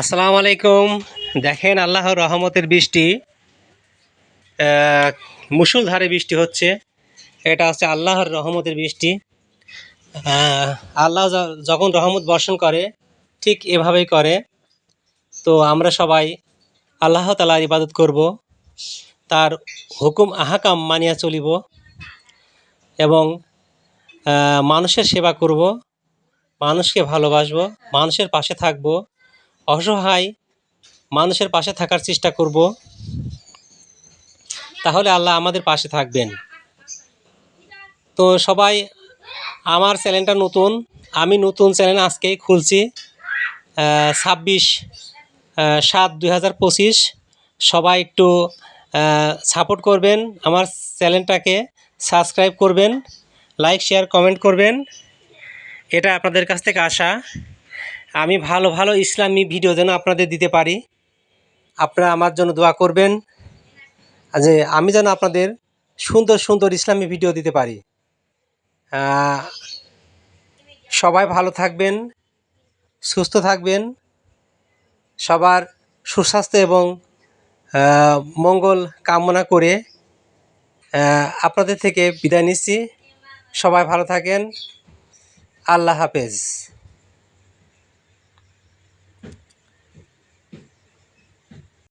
আসসালামু আলাইকুম। দেখেন আল্লাহর রহমতের বৃষ্টি, মুষলধারে বৃষ্টি হচ্ছে। এটা হচ্ছে আল্লাহর রহমতের বৃষ্টি। আল্লাহ যখন রহমত বর্ষণ করে ঠিক এভাবেই করে। তো আমরা সবাই আল্লাহ তাআলার ইবাদত করব, তার হুকুম আহকাম মানিয়া চলিব এবং মানুষের সেবা করব, মানুষকে ভালোবাসবো, মানুষের পাশে থাকব, অসহায় মানুষের পাশে থাকার চেষ্টা করব। তাহলে আল্লাহ আমাদের পাশে থাকবেন। তো সবাই, আমার চ্যানেলটা নতুন, আমি নতুন চ্যানেল আজকেই খুলছি। 26/7/2025 সবাই একটু সাপোর্ট করবেন, আমার চ্যানেলটাকে সাবস্ক্রাইব করবেন, লাইক শেয়ার কমেন্ট করবেন। এটা আপনাদের কাছ থেকে আশা। আমি ভালো ভালো ইসলামী ভিডিও যেন আপনাদের দিতে পারি। আপনারা আমার জন্য দোয়া করবেন যে আমি যেন আপনাদের সুন্দর সুন্দর ইসলামী ভিডিও দিতে পারি। সবাই ভালো থাকবেন, সুস্থ থাকবেন, সবার সুস্বাস্থ্য এবং মঙ্গল কামনা করে আপনাদের থেকে বিদায় নিচ্ছি। সবাই ভালো থাকেন। আল্লাহ হাফেজ।